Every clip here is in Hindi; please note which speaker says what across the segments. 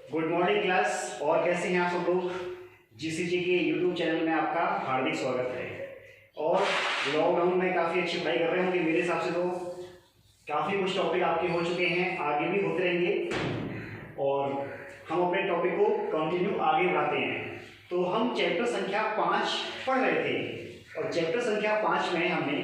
Speaker 1: Good morning class. और कैसे हैं आप सब लोग। जीसीजी के यूट्यूब चैनल में आपका हार्दिक स्वागत है। और लॉकडाउन में काफ़ी अच्छी पढ़ाई कर रहे होंगे मेरे हिसाब से। तो काफ़ी कुछ टॉपिक आपके हो चुके हैं, आगे भी होते रहेंगे और हम अपने टॉपिक को कंटिन्यू आगे बढ़ाते हैं। तो हम चैप्टर संख्या 5 पढ़ रहे थे और चैप्टर संख्या 5 में हमने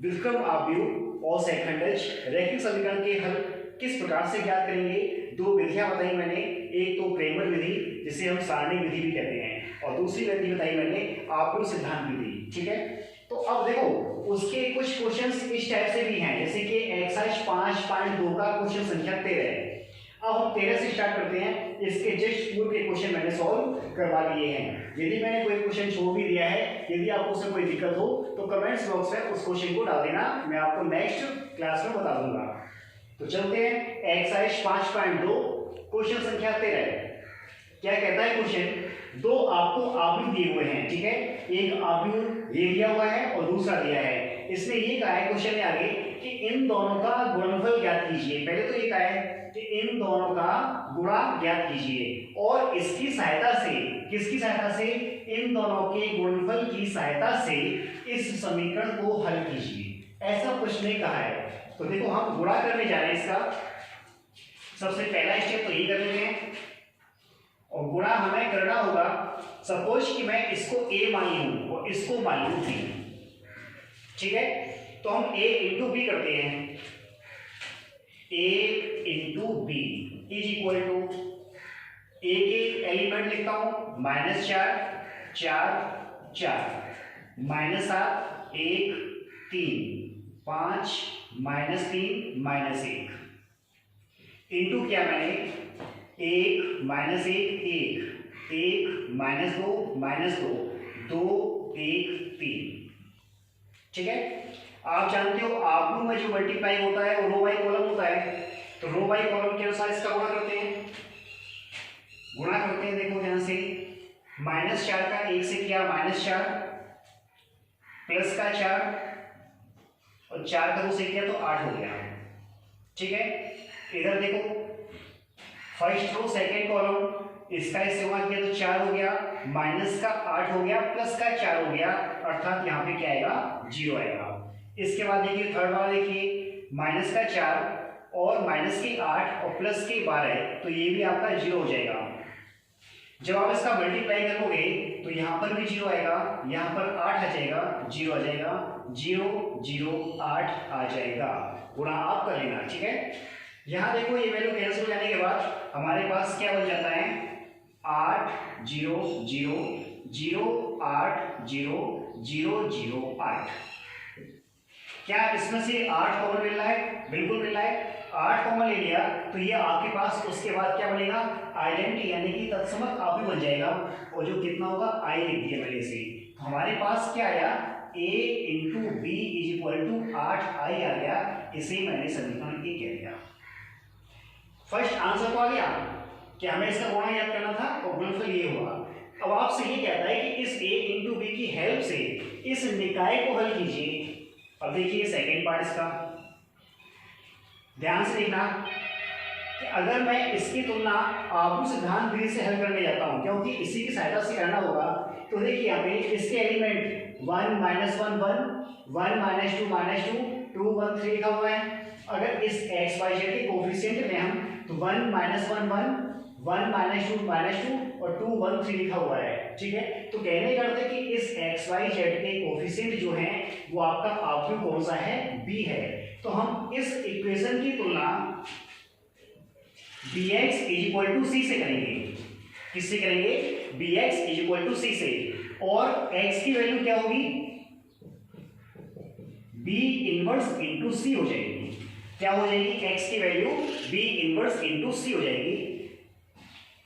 Speaker 1: व्युत्क्रम आव्यूह और सेकंडज रैखिक समीकरण के हल किस प्रकार से ज्ञात करेंगे, दो विधियां बताई मैंने। एक तो क्रेमर विधि जिसे हम सारणी विधि भी कहते हैं और दूसरी विधि बताई मैंने आव्यूह सिद्धांत विधि। ठीक है, तो अब देखो उसके कुछ क्वेश्चंस इस टाइप से भी हैं, जैसे कि एक्सरसाइज 5.2 का क्वेश्चन संख्या 13 है। अब हम 13 से स्टार्ट करते हैं। इसके जस्ट पूर्व के क्वेश्चन मैंने सॉल्व करवा लिए हैं। यदि मैंने कोई क्वेश्चन छोड़ भी दिया है, यदि आपको उसमें कोई दिक्कत हो तो कमेंट्स बॉक्स में उस क्वेश्चन को डाल देना, मैं आपको नेक्स्ट क्लास में बता दूंगा। तो चलते हैं एक्सरसाइज 5.2 क्वेश्चन संख्या 13। क्या कहता है क्वेश्चन, दो आपको आव्यूह दिए हुए हैं। ठीक है, एक आव्यूह ये दिया हुआ है और दूसरा दिया है। इसने ये कहा है क्वेश्चन में आगे कि इन दोनों का गुणनफल ज्ञात कीजिए। पहले तो ये कहा है कि इन दोनों का गुणा ज्ञात कीजिए और इसकी सहायता से, किसकी सहायता से, इन दोनों के गुणनफल की सहायता से इस समीकरण को हल कीजिए। ऐसा प्रश्न ने कहा है। तो देखो हम गुणा करने जा रहे हैं इसका। सबसे पहला स्टेप तो यही कर लेते हैं और गुणा हमें करना होगा। सपोज कि मैं इसको a मानी हूं और इसको मानी हूं b। ठीक है, तो हम a इंटू बी करते हैं। a into b is equal to a के एलिमेंट लिखता हूं -4 4 4 -7 1 3 5 -3 -1 इंटू किया मैंने 1 -1 1 1 -2 -2 2 1 3। ठीक है, आप जानते हो आव्यूह में जो मल्टीप्लाई होता है वो रो बाई कॉलम होता है। तो रो बाई कॉलम के अनुसार इसका गुणा करते हैं। देखो ध्यान से, -4 का 1 से किया -4 प्लस का 4 और 4 का 2 से किया तो 8 हो गया। ठीक है, इधर देखो फर्स्ट रो सेकेंड कॉलम, इसका इस्तेमाल किया तो 4 हो गया, माइनस का 8 हो गया, प्लस का 4 हो गया, अर्थात यहाँ पे क्या आएगा, 0 आएगा। इसके बाद देखिए थर्ड वाला, देखिए माइनस का 4 और माइनस के 8 और प्लस के 12, तो ये भी आपका 0 हो जाएगा। जब आप इसका मल्टीप्लाई करोगे तो यहाँ पर भी 0 आएगा, यहाँ पर 8 आ जाएगा, 0 आ जाएगा, 0 0 8 आ जाएगा। गुणा आप कर लेना। ठीक है, यहां देखो ये वैल्यू कैंसिल हो जाने के बाद हमारे पास क्या बन जाता है, 8 0 0 0 8 0 0 0 8। क्या इसमें से 8 कॉमन मिल रहा है? बिल्कुल मिल रहा है। 8 कॉमन ले लिया तो ये आपके पास उसके बाद क्या बनेगा, आइडेंटिटी यानी कि तत्समक आव्यूह बन जाएगा। और जो कितना होगा, i लिख दिया मैंने इसे। तो हमारे पास क्या आया, a into b is equal to 8i आ गया। इसे मैंने समीकरण ए कह दिया। फर्स्ट आंसर तो आ गया कि हमें इसका गुणा याद करना था और गुणनफल ये हुआ। अब आपसे ये कहता है कि इस a इंटू बी की हेल्प से इस निकाय को हल कीजिए। अब देखिए सेकेंड पार्ट इसका, ध्यान से देखना कि अगर मैं इसकी तुलना आव्यूह सिद्धांत विधि से हल करने जाता हूं, क्योंकि इसी की सहायता से करना होगा। तो देखिए यहाँ पे इसके एलिमेंट 1 -1 1 1 -2 2 1 3 लिखा हुआ है। अगर इस x y z के कोफिशिएंट में हम तो 1 -1 1 1 -2 और 2 1 3 लिखा हुआ है। ठीक है, तो कहने का अर्थ है कि इस x y z के कोफिशिएंट जो हैं वो आपका आव्यूह कौन सा है, b है। तो हम इस इक्वेशन की तुलना bx = c से करेंगे। किससे करेंगे, bx = c से। और x की वैल्यू क्या होगी, b इनवर्स इंटू c हो जाएगी। क्या हो जाएगी, x की value b inverse into c हो जाएगी।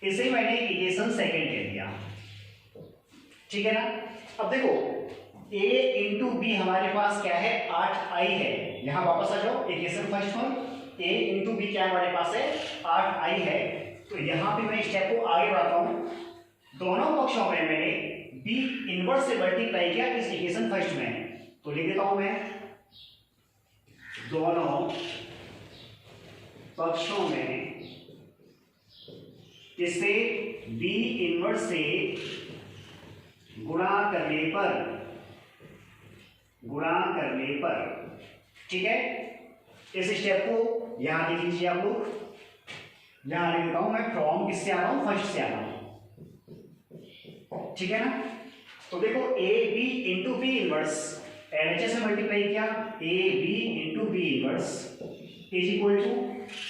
Speaker 1: इसे मैंने इक्वेशन सेकंड कह दिया। ठीक है ना। अब देखो a इंटू बी हमारे पास क्या है, 8i है। यहां वापस आ जाओ इक्वेशन फर्स्ट पर, a इंटू बी क्या हमारे पास है, 8i है। तो यहां पे मैं स्टेप को आगे बढ़ाता हूं। दोनों पक्षों में मैंने b इनवर्स से मल्टीप्लाई किया इस इक्वेशन फर्स्ट में। तो लिख देता हूं मैं, दोनों पक्षों में इससे बी इनवर्स से गुणा करने पर ठीक है। इस स्टेप को यहां देख लीजिए आप लोग, यहां लिख देता हूं मैं, फ्रॉम किससे आ रहा हूं, फर्स्ट से आ रहा हूं, ठीक है ना। तो देखो a b into b inverse, LHS में मल्टीप्लाई किया, a b into b inverse is equal to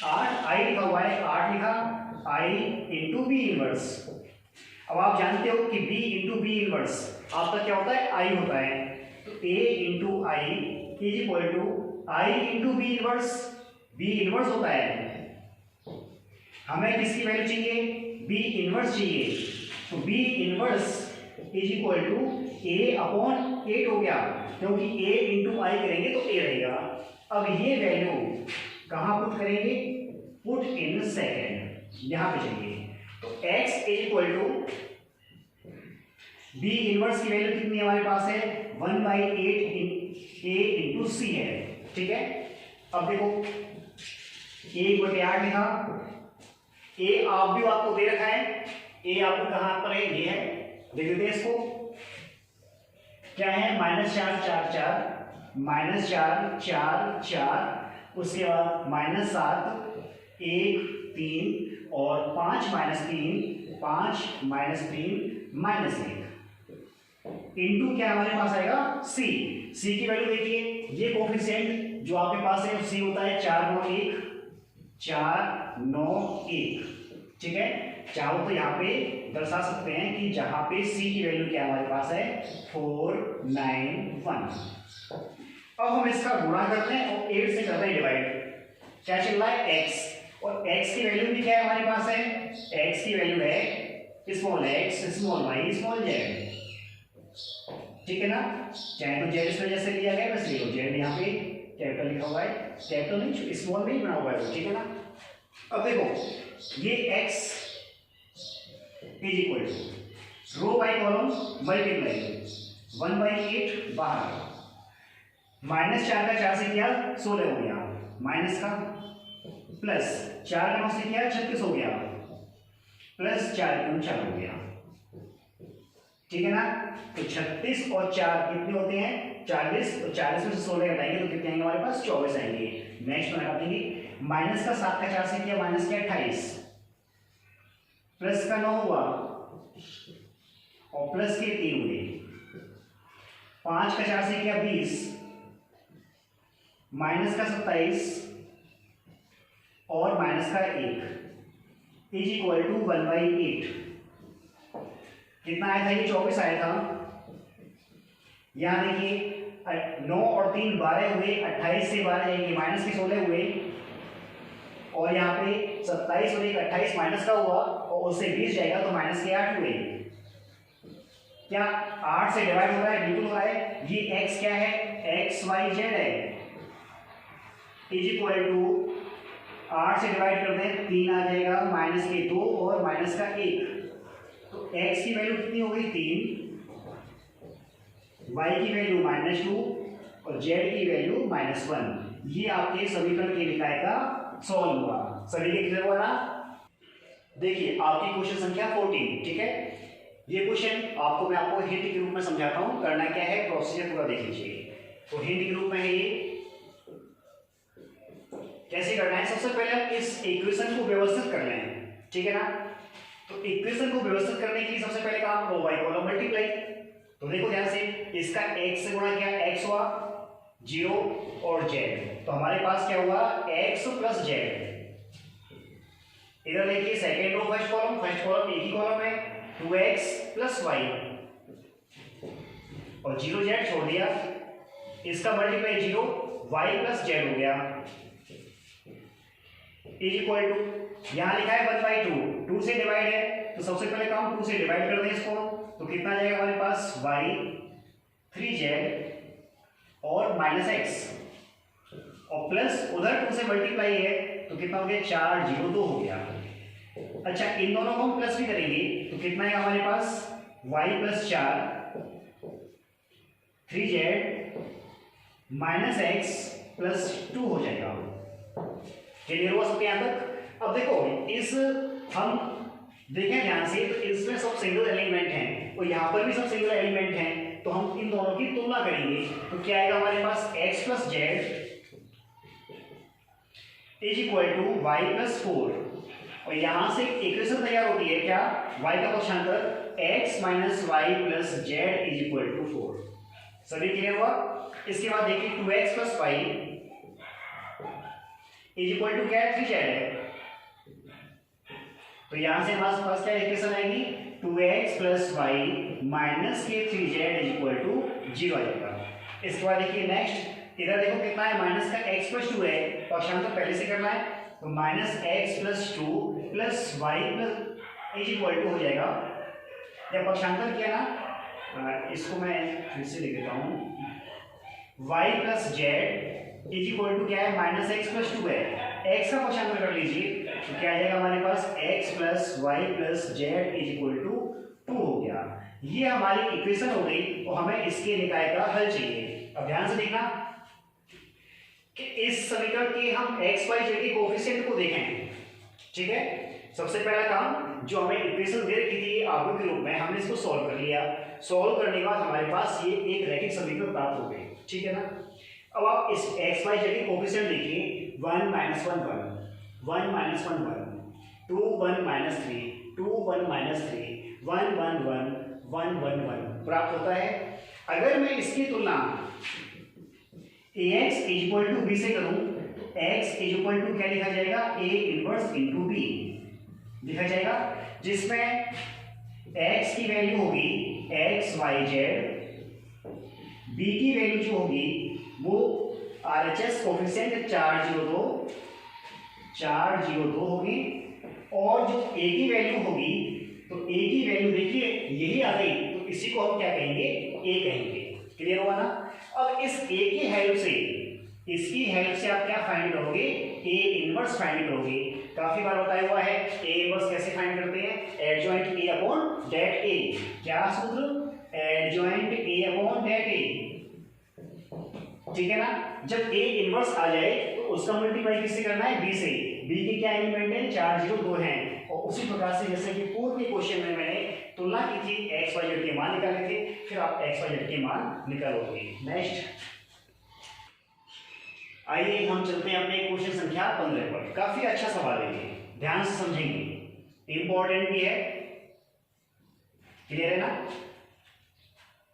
Speaker 1: 8, i लिखा हुआ है, 8 लिखा, आई इंटू बी इनवर्स। अब आप जानते हो कि b इंटू बी इनवर्स आपका क्या होता है, i होता है। तो a into i is equal to i into b inverse, b inverse होता है। हमें किसकी वैल्यू चाहिए, b इनवर्स चाहिए। तो b inverse is equal to a upon 8 हो गया, क्योंकि a इंटू आई करेंगे तो a रहेगा। अब ये वैल्यू कहां पुट करेंगे, पुट इन सेकेंड, यहां पे चाहिए। तो x is equal to b inverse की वैल्यू कितनी हमारे पास है, 1/8 a इंटू सी है, ठीक है। अब देखो a इक्वल टू 8 लिखा, a आप भी आपको दे रखा है, a आपको कहां पर है, ये है, देख लेते हैं इसको, क्या है, -4 4 4, -4 4 4, उसके बाद -7 1 3 और 5 -3 5 -3 -1 इंटू क्या हमारे पास आएगा, c। c की वैल्यू देखिए, ये कोफिशिएंट जो आपके पास है c होता है 4 9 1 4 9 1, ठीक है। चाहो तो यहाँ पे दर्शा सकते हैं कि जहां पे c की वैल्यू क्या हमारे पास है, 4 9 1। अब हम इसका गुणा करते हैं और 8 से करते हैं डिवाइड। क्या चल रहा है, x, और x की वैल्यू भी क्या है हमारे पास है, x की वैल्यू है small x small y small z, ठीक है ना। चाहे तो z इस वजह से लिया गया, बस लिखो z यहाँ पे कैपिटल लिखा हुआ है, कैपिटल नहीं स्मॉल में ही बना हुआ है, ठीक है ना। अब देखो ये x is equal to row by column multiply 1/8 बाहर, -4 का 4 से किया 16 हो गया, माइनस का प्लस 4 का 9 से किया 36 हो गया, प्लस 4 का 4 हो गया, ठीक है ना। तो 36 और 4 कितने होते हैं, 40, तो 40 में से 16 घटाएंगे तो कितने आएंगे हमारे पास, 24 आएंगे। नेक्स्ट में हटाएंगे, माइनस का 7 का 4 से किया, माइनस का 28, प्लस का 9 हुआ और प्लस के 3 हुए, 5 का 4 से किया 20, माइनस का 27 और माइनस का 1 इज इक्वल टू 1/8। कितना आया था, ये 24 आया था। यहां देखिए 9 और 3 12 हुए, 28 से 12 जाएंगे, माइनस के 16 हुए, और यहाँ पे 27 और 28 माइनस का हुआ और उससे 20 जाएगा तो माइनस के 8 हुए। क्या 8 से डिवाइड हो रहा है, बिल्कुल हो रहा है। ये x क्या है, एक्स वाई जेड है, इज इक्वल टू 8 से डिवाइड कर दें 3 आ जाएगा, माइनस के 2 और माइनस का 1, तो x की वैल्यू कितनी हो गई 3, y की वैल्यू -2 और z की वैल्यू -1। ये आपके समीकरण के निकाय का सॉल्व हुआ। सभी के क्लियर हुआ ना। देखिए आपकी क्वेश्चन संख्या 14, ठीक है। ये क्वेश्चन आपको हिंट के रूप में समझाता हूं, करना क्या है, प्रोसीजर पूरा देख लीजिए। तो हिंट के रूप में है ये, कैसे करना है, सबसे पहले हम इस इक्वेशन को व्यवस्थित कर लें, ठीक है ना। तो इक्वेशन को व्यवस्थित करने के लिए सबसे पहले काम रो बाई कॉलम मल्टीप्लाई। तो देखो ध्यान से, इसका x से गुणा किया, x हुआ 0 और z, तो हमारे पास क्या हुआ, x प्लस z। इधर देखिए सेकेंड रो फर्स्ट कॉलम एक ही कॉलम है, 2x प्लस y और 0z छोड़ दिया, इसका मल्टीप्लाई 0 y प्लस z हो गया, इज इक्वल टू यहां लिखा है 1/2, 2 से डिवाइड है तो सबसे पहले काम 2 से डिवाइड कर दें इसको, तो कितना आ जाएगा हमारे पास, y 3z और -x और प्लस उधर 2 से मल्टीप्लाई है तो कितना हो गया, 4 0 2 हो गया। अच्छा इन दोनों को हम प्लस भी करेंगे तो कितना है हमारे पास, y plus 4 3z minus x plus 2 हो जाएगा। क्लियर हुआ सबके यहां तक। अब देखो इस हम देखें ध्यान से, तो इसमें सब सिंगल एलिमेंट हैं और यहाँ पर भी सब सिंगल एलिमेंट हैं, तो हम इन दोनों की तुलना करेंगे। तो क्या आएगा हमारे पास, x plus z is equal to y plus 4, और यहां से इक्वेशन तैयार होती है क्या, y का पक्षांतर x minus y plus z is equal to 4। सभी क्लियर हुआ। इसके बाद देखिए 2x plus y is equal to क्या है, 3z है, तो यहां से हमारे पास क्या इक्वेशन आएगी, 2x प्लस वाई माइनस के 3z इज इक्वल टू 0 आएगा। इसके बाद देखिए नेक्स्ट, इधर देखो कितना है, माइनस का x प्लस 2 है, पक्षांतर तो पहले से करना है, तो minus x plus 2 plus y plus is equal to हो जाएगा, जब पक्षांतर किया ना, इसको मैं फिर से लिख देता हूँ, y plus z is equal to क्या है, माइनस एक्स प्लस 2 है, x का पक्षांतर कर लीजिए, तो क्या आ जाएगा हमारे पास, x plus y plus z is equal to 2 हो गया। ये हमारी इक्वेशन हो गई और हमें इसके निकाय का हल चाहिए। अब ध्यान से देखना कि इस समीकरण के हम x y z के कोएफिशिएंट को देखें, ठीक है। सबसे पहला काम, जो हमें इक्वेशन दे रखी थी आगे के रूप में, हमने इसको सॉल्व कर लिया। सॉल्व करने के बाद हमारे पास ये एक रैखिक समीकरण प्राप्त हो गई, ठीक है ना। अब आप इस x y z के कोएफिशिएंट देखिए, 1 माइनस 1 1, 1 माइनस 1 1, 2 1 माइनस 3, 2 1 माइनस 3, 1 1 1 1 1 1 प्राप्त होता है। अगर मैं इसकी तुलना ax is equal to b से करूं, तो x इज इक्वल टू क्या लिखा जाएगा, a इनवर्स इनटू b लिखा जाएगा, जिसमें x की वैल्यू होगी x y z, b की वैल्यू जो होगी वो RHS कोएफिशिएंट 402 होगी, और जो a की वैल्यू होगी, तो a की वैल्यू देखिए यही आ गई, तो इसी को हम क्या कहेंगे, a कहेंगे। क्लियर हुआ ना। अब इस a की हेल्प से, इसकी हेल्प से आप क्या फाइंड करोगे, a इनवर्स फाइंड करोगे। काफी बार बताया हुआ है a इनवर्स कैसे फाइंड करते हैं, adjoint a upon det a। क्या सूत्र, adjoint a upon det a, ठीक है ना। जब a इनवर्स आ जाए तो उसका मल्टीप्लाई किससे करना है, b से। b के क्या एलिमेंट है, 402 हैं, और उसी प्रकार से जैसे कि पूर्व के क्वेश्चन में मैंने तुलना की थी, x y z के मान निकाले थे, फिर आप x y z के मान निकालोगे। नेक्स्ट आइए हम चलते हैं अपने क्वेश्चन संख्या 15 पर। काफी अच्छा सवाल है ये, ध्यान से समझेंगे, इंपॉर्टेंट भी है। क्लियर है ना।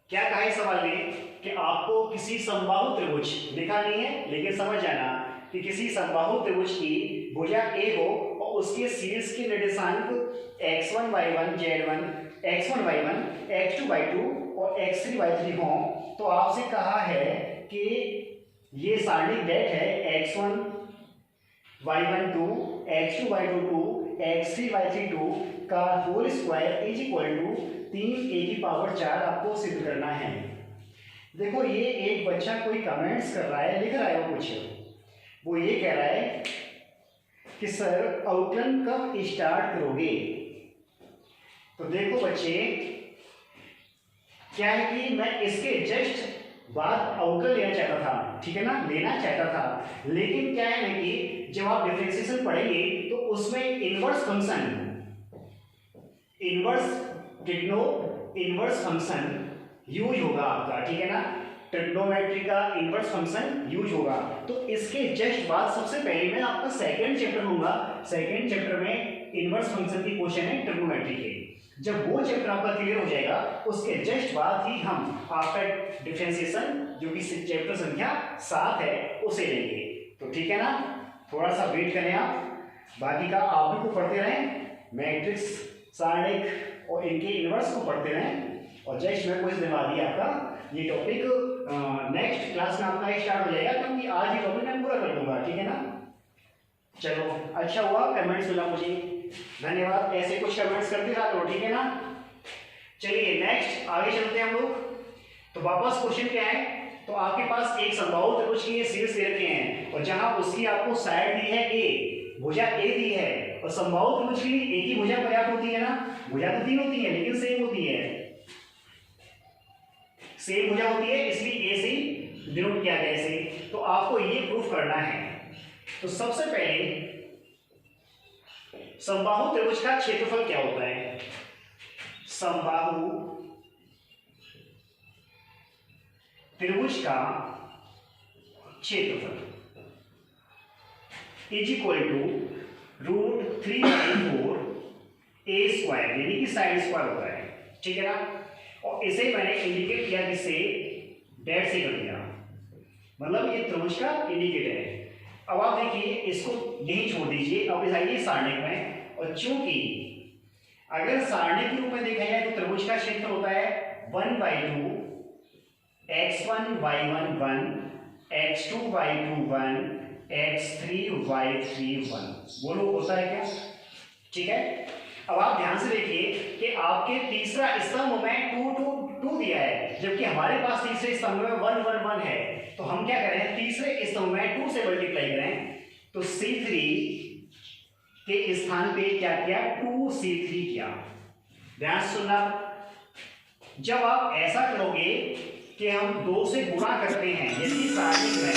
Speaker 1: क्या कहा है सवाल में कि आपको किसी समबाहु त्रिभुज, लिखा नहीं है लेकिन समझ जाना कि किसी समबाहु त्रिभुज की भुजा A हो और उसके शीर्ष के निर्देशांक x1 y1 z1, x1 y1 x2 y2 और x3 y3 हो, तो आपसे कहा है कि ये सारणिक डेट है x1 y1 2, x2 y2 2, x3 y3 2 का whole square is equal to 3a की पावर 4 आपको सिद्ध करना है। देखो ये एक बच्चा कोई कमेंट्स कर रहा है, लिख रहा है वो कुछ, वो ये कह रहा है कि सर आउटलाइन कब स्टार्ट करोगे। तो देखो बच्चे, क्या है कि मैं इसके जस्ट बाद आउटलाइन लेना चाहता था, ठीक है ना, लेना चाहता था, लेकिन क्या है ना कि जब आप डिफरेंशिएशन पढ़ेंगे तो उसमें inverse function, inverse function use होगा आपका, ठीक है ना, ट्रिग्नोमेट्री का इनवर्स फंक्शन यूज होगा। तो इसके जस्ट बाद सबसे पहले मैं आपका सेकंड चैप्टर लूंगा, सेकंड चैप्टर में इनवर्स फंक्शन की क्वेश्चन है ट्रिग्नोमेट्री के। जब वो चैप्टर आपका क्लियर हो जाएगा उसके जस्ट बाद ही हम आपका डिफरेंशिएशन जो कि चैप्टर संख्या 7 है उसे लेंगे। तो ठीक है ना, थोड़ा सा वेट करें आप, बाकी का आप भी को पढ़ते रहें, मैट्रिक्स, सारणिक और इनके इनवर्स को पढ़ते रहें, और जस्ट मैं कुछ दिन बाद ही आपका ये टॉपिक नेक्स्ट क्लास में आपका स्टार्ट हो जाएगा, क्योंकि आज ये टॉपिक मैं पूरा कर दूंगा, ठीक है ना। चलो अच्छा हुआ कमेंट्स मिला मुझे, धन्यवाद। ऐसे कुछ कमेंट्स करते रहा करो, ठीक है ना। चलिए नेक्स्ट आगे चलते हैं हम लोग। तो वापस क्वेश्चन क्या है, तो आपके पास एक समबाहु त्रिभुज की शीर्ष दे रखे हैं और जहां उसकी आपको साइड दी है ए, भुजा ए दी है, और समबाहु त्रिभुज के लिए एक ही भुजा पर्याप्त होती है ना, भुजा तो 3 होती है लेकिन सेम होती है, सेम भुजा होती है, इसलिए ए से डिनोट किया गया इसे। तो आपको ये प्रूफ करना है। तो सबसे पहले समबाहु त्रिभुज का क्षेत्रफल क्या होता है? समबाहु त्रिभुज का क्षेत्रफल is equal to √3/4 a square, यानी कि साइड स्क्वायर होता है, ठीक है ना। और इसे मैंने इंडिकेट किया किससे? डैश से कर दिया, मतलब ये त्रिभुज का इंडिकेटर है। अब आप देखिए, इसको यहीं छोड़ दीजिए, अब इस आइए सारणिक में। और चूंकि अगर सारणिक के रूप में देखा जाए तो त्रिभुज का क्षेत्र होता है 1/2 x1 y1 1 x2 y2 1 x3 y3 1। बोलो होता है क्या? ठीक है। अब आप ध्यान से देखिए कि आपके तीसरा स्तंभ में 2 2 2 दिया है, जबकि हमारे पास तीसरे स्तंभ में 1 1 1 है। तो हम क्या करें? तीसरे स्तंभ में 2 से मल्टीप्लाई करें, तो C3 के स्थान पे क्या किया? 2C3 किया। ध्यान से सुनना, जब आप ऐसा करोगे कि हम 2 से गुणा करते हैं, यदि सारणिक में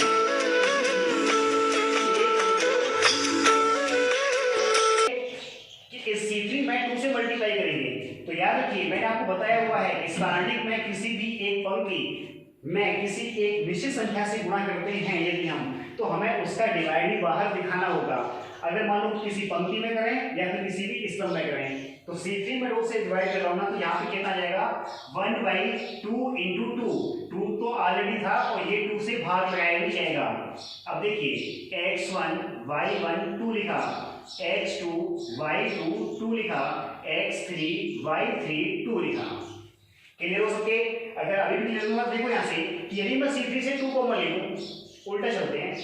Speaker 1: इस C3 में 2 से मल्टीप्लाई करेंगे, तो याद रखिए मैंने आपको बताया हुआ है कि सारणिक में किसी भी एक पंक्ति में किसी एक निश्चित संख्या से गुणा करते हैं यदि हम, तो हमें उसका डिवाइड बाहर दिखाना होगा। अगर मान लो किसी पंक्ति में करें या फिर किसी भी स्तंभ में करें, तो C3 में 2 से डिवाइड कर रहा हूं ना, तो यहाँ पे कितना आ जाएगा? 1/2 × 2। 2 तो ऑलरेडी था और ये 2 से भाग लगाया भी जाएगा। अब देखिए x1 y1 2 लिखा, x2 y2 2 लिखा, x3 y3 2 लिखा। क्लियर हो सके? अगर अभी भी क्लियर होगा, देखो यहाँ से कि यदि मैं C3 से 2 कॉमन ले लूं, उल्टा चलते हैं,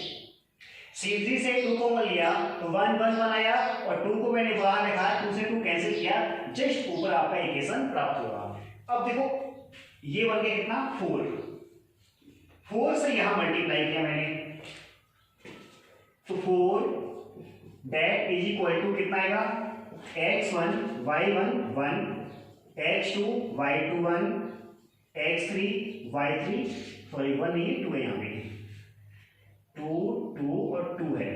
Speaker 1: C3 से 2 कॉमन लिया तो 1 1 1 आया और 2 को मैंने बाहर लिखा, 2 से 2 कैंसिल किया, जस्ट ऊपर आपका इक्वेशन प्राप्त होगा। अब देखो ये बन गया कितना? 4 से यहां मल्टीप्लाई किया मैंने, तो 4 दैट इज इक्वल टू कितना आएगा? x1 y1 1 x2 y2 1 x3 y3, sorry 1 नहीं 2 है, यहाँ पे 2 2 और 2 है,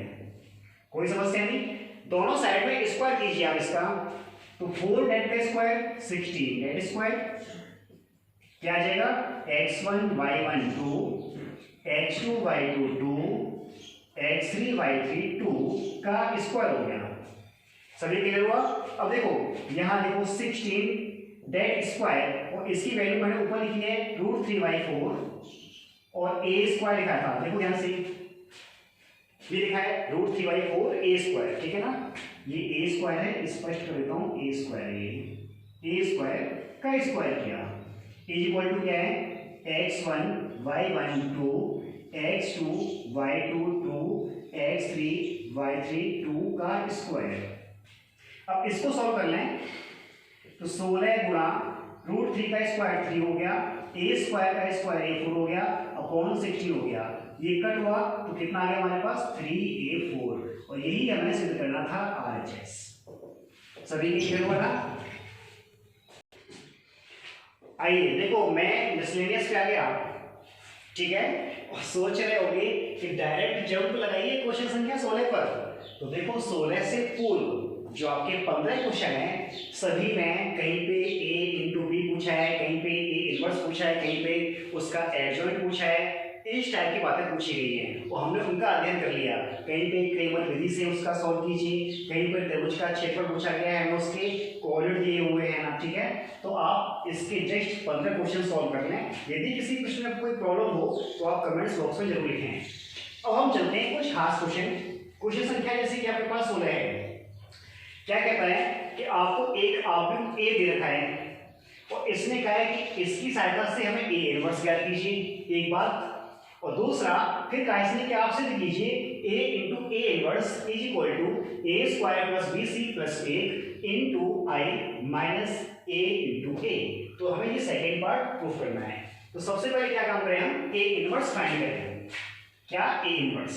Speaker 1: कोई समस्या नहीं। दोनों साइड में स्क्वायर कीजिए आप इसका, तो 4 डेट का स्क्वायर 16 डेट स्क्वायर क्या आ जाएगा? x1 y1 2 x2 y2 2 x3 y3 2 का स्क्वायर हो गया। सभी क्लियर हुआ? अब देखो यहाँ देखो 16 डेट स्क्वायर, और इसकी वैल्यू मैंने ऊपर लिखी है √3/4 और a स्क्वायर लिखा था। देखो ध्यान से, ये लिखा है √3/4 a स्क्वायर, ठीक है ना। ये a स्क्वायर है, स्पष्ट कर देता हूं, a स्क्वायर, ये a स्क्वायर का स्क्वायर किया इज इक्वल टू क्या है? x1 y1 2 x2 y2 2 x3 y3 2 का स्क्वायर। अब इसको सॉल्व कर लें, तो 16 गुणा √3 का स्क्वायर 3 हो गया, a स्क्वायर का स्क्वायर a4 हो गया, अपॉन 16 हो गया, ये कट हुआ तो कितना आ गया हमारे पास? 3a4। और यही हमें सिद्ध करना था RHS। सभी की क्लियर हुआ ना? आइए देखो मैं मिसलेनियस पे आ गया, ठीक है। और सोच रहे होंगे कि डायरेक्ट जंप लगाइए क्वेश्चन संख्या 16 पर, तो देखो 16 से पूर्व जो आपके 15 क्वेश्चन हैं, सभी में कहीं पे a × b पूछा है, कहीं पे a इनवर्स पूछा है, कहीं पे उसका एडजॉइंट पूछा है, इस टाइप की बातें पूछी गई हैं और हमने उनका अध्ययन कर लिया। कहीं पे क्रेमर विधि से उसका सॉल्व कीजिए, कहीं पर त्रिभुज का क्षेत्रफल पूछा गया है, उसके कोऑर्डिनेट दिए हुए हैं ना, ठीक है। तो आप इसके जस्ट 15 क्वेश्चन सॉल्व कर लें। यदि किसी क्वेश्चन में कोई प्रॉब्लम हो तो आप कमेंट्स बॉक्स में जरूर लिखें। अब हम चलते हैं कुछ खास क्वेश्चन संख्या जैसे कि आपके पास 16 है। क्या कहता है कि आपको एक आव्यूह A दे रखा है और इसने कहा है कि इसकी सहायता से हमें A इनवर्स ज्ञात कीजिए, एक बात। और दूसरा फिर कहा इसने कि आप सिद्ध कीजिए A × A inverse is equal to A² + BC + 1 × I - A × A। तो हमें ये सेकेंड पार्ट प्रूफ करना है। तो सबसे पहले क्या काम करें हम? A इनवर्स फाइंड करें। क्या A इनवर्स?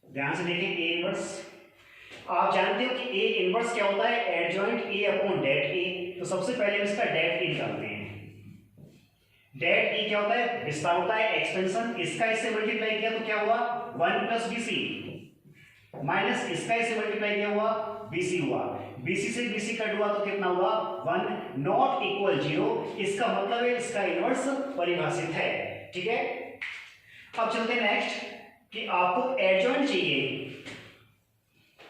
Speaker 1: ध्यान से देखें, A इनवर्स आप जानते हो कि A इनवर्स क्या होता है? Adjoint A upon det A। तो सबसे पहले हम इसका डेट A निकालते हैं। डेट A क्या होता है? विस्तार होता है, एक्सपेंशन। इसका इससे मल्टीप्लाई किया तो क्या हुआ? 1 + BC माइनस इसका इसे मल्टीप्लाई किया हुआ BC हुआ, BC से BC कट हुआ तो कितना हुआ 1 नॉट इक्वल 0। इसका मतलब है इसका इनवर्स परिभाषित है। ठीक है, अब चलते हैं नेक्स्ट कि आपको एडजॉइंट चाहिए।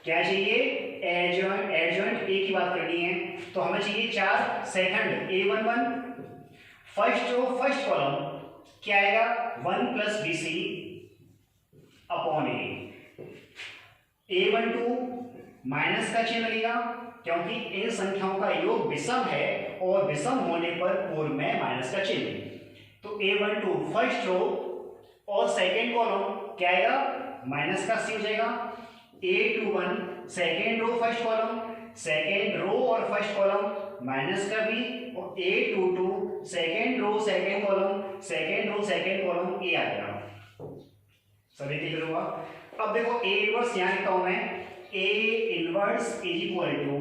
Speaker 1: क्या चाहिए? एडजॉइंट ए की बात करनी है तो हमें चाहिए 4 सेकंड A11 फर्स्ट कॉलम क्या आएगा 1 plus BC upon A12 minus का चिन्ह लगेगा क्योंकि इन संख्याओं का योग विषम है और विषम होने पर पूर्व में माइनस का चिन्ह। तो A12 फर्स्ट रो और सेकेंड कॉलम क्या आएगा माइनस का C हो जाएगा। A21 second row first column, second row और फर्स्ट कॉलम माइनस का भी, और A22 second row second column, second row second column A आ गया। सभी क्लियर हुआ? अब देखो A इनवर्स यहां लिखता हूं मैं, A inverse is equal to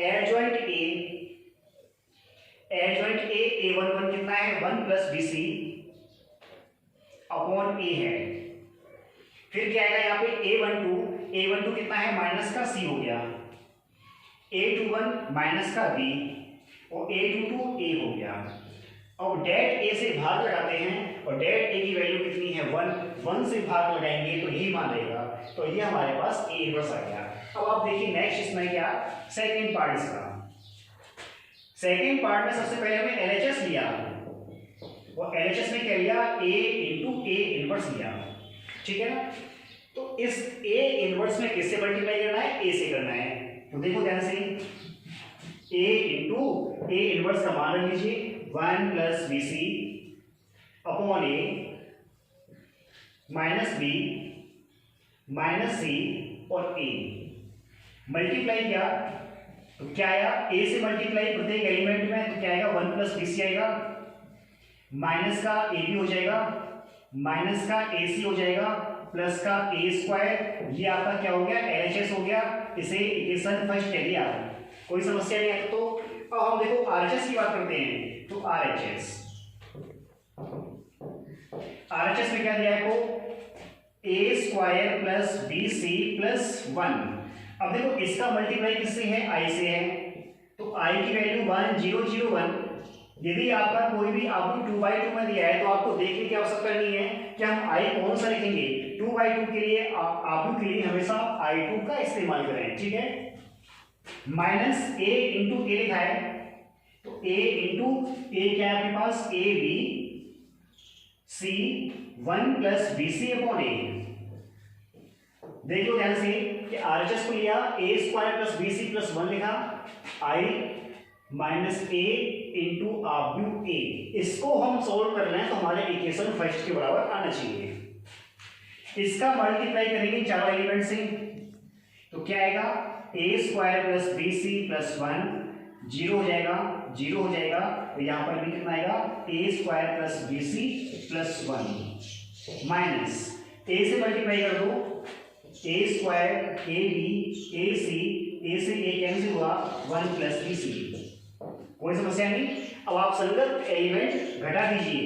Speaker 1: adjoint A A11 कितना है 1 प्लस BC अपॉन A है। फिर क्या आएगा यहाँ पे A12 कितना है माइनस का C हो गया, A21 माइनस का B और A22 A हो गया। अब डेट A से भाग लगाते हैं और डेट A की वैल्यू कितनी है 1 से भाग लगाएंगे तो यही मान रहेगा, तो ये हमारे पास A इनवर्स आ गया। अब आप देखिए नेक्स्ट इसमें क्या सेकेंड पार्ट इसका। सेकेंड पार्ट में सबसे पहले हमने LHS लिया और LHS में क्या लिया A इंटू A इनवर्स लिया। ठीक है ना, तो इस A इनवर्स में किससे मल्टीप्लाई करना है A से करना है। तो देखो ध्यान से A इंटू A इनवर्स का मान रख लीजिए 1 plus BC upon A minus B minus C और A मल्टीप्लाई किया तो क्या आया A से मल्टीप्लाई प्रत्येक एलिमेंट में तो क्या आएगा 1 प्लस BC आएगा, माइनस का AB हो जाएगा, माइनस का AC हो जाएगा, प्लस का A स्क्वायर, ये आपका क्या हो गया LHS हो गया। इसे इक्वेशन फर्स्ट कह दिया, कोई समस्या नहीं है। तो अब हम देखो RHS की बात करते हैं तो RHS में क्या दिया है आपको A square plus BC plus 1। अब देखो इसका मल्टीप्लाई किससे है I से है, तो I की वैल्यू 1001। यदि आपका कोई भी आपको 2/2 में दिया है तो आपको देखने की आवश्यकता नहीं है कि हम I कौन सा लिखेंगे। 2/2 के लिए आप के लिए हमेशा I2 का इस्तेमाल करें। ठीक है, माइनस A इंटू A लिखा है तो A इंटू A क्या है आपके पास AB C 1 plus BC upon A। देखो ध्यान से कि RHS को लिया A square plus BC plus 1 लिखा, I minus A into A। इसको हम सोल्व कर लें तो हमारे इक्वेशन फर्स्ट के बराबर आना चाहिए। इसका मल्टीप्लाई करेंगे चारों एलिमेंट से तो क्या आएगा A square plus BC plus 1 zero हो जाएगा तो यहां पर भी कितना आएगा A square plus BC plus 1 minus A से मल्टीप्लाई कर दो A square AB AC A से A कैंसिल हुआ 1 प्लस BC, कोई समस्या नहीं। अब आप संगत एलिमेंट घटा दीजिए,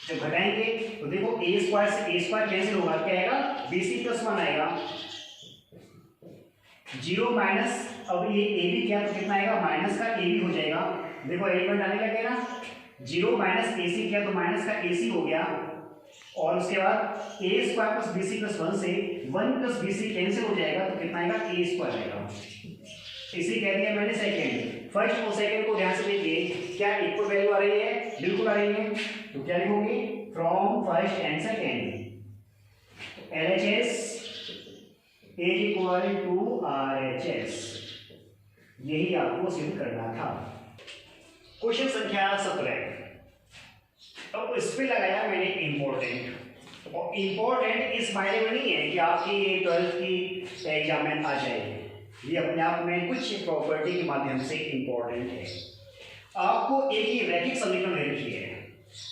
Speaker 1: जब घटाएंगे तो देखो A स्क्वायर से A स्क्वायर कैंसिल होगा, क्या आएगा BC प्लस 1 आएगा, 0 माइनस अब ये AB क्या तो कितना आएगा माइनस का AB हो जाएगा। देखो एलिमेंट आने लगे ना, 0 माइनस AC किया तो माइनस का AC हो गया और उसके बाद A square plus BC plus 1 से 1 प्लस BC कैंसिल हो जाएगा तो कितना आएगा A स्क्वायर आएगा। इसी कह दिया मैंने सेकंड। फर्स्ट और सेकंड को ध्यान से देखिए, क्या इक्वल वैल्यू आ रही है, बिल्कुल आ रही है। तो क्या लिखोगे from first and second LHS is equal to RHS, यही आपको सिद्ध करना था। क्वेश्चन संख्या 17। अब इस पे लगाया मैंने इंपॉर्टेंट, और इंपॉर्टेंट इस मायने में नहीं है कि आपकी 12th की एग्जाम में आ जाएगी, ये अपने आप में कुछ प्रॉपर्टी के माध्यम से इंपॉर्टेंट है। आपको एक ही रैखिक समीकरण दे रखी है,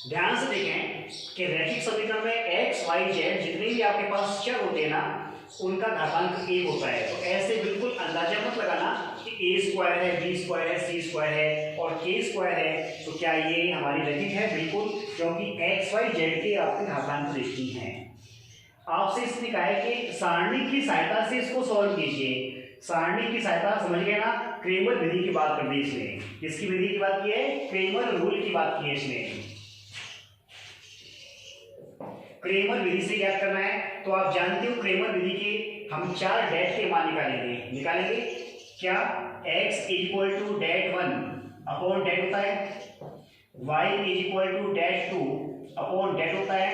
Speaker 1: ध्यान से देखें कि रैखिक समीकरण में x y z जितने भी आपके पास चर होते हैं ना उनका घातांक 1 होता है। तो ऐसे बिल्कुल अंदाजा मत लगाना कि A स्क्वायर है, B स्क्वायर है, C स्क्वायर है और K स्क्वायर है तो क्या ये हमारी रैखिक है, बिल्कुल, क्योंकि x y z के आपके घातांक देखती हैं। आपसे इसने कहा है कि सारणी की सहायता से इसको सॉल्व कीजिए। सारणी की सहायता, समझ गए ना, क्रेमर विधि की बात कर दी इसने। किसकी विधि की बात की है? क्रेमर रूल की बात की है इसने। क्रेमर विधि से ज्ञात करना है, तो आप जानते हो क्रेमर विधि के हम 4 डेट के मान निकालेंगे क्या? x equal to det 1 upon det होता है, y equal to det 2 upon det होता है,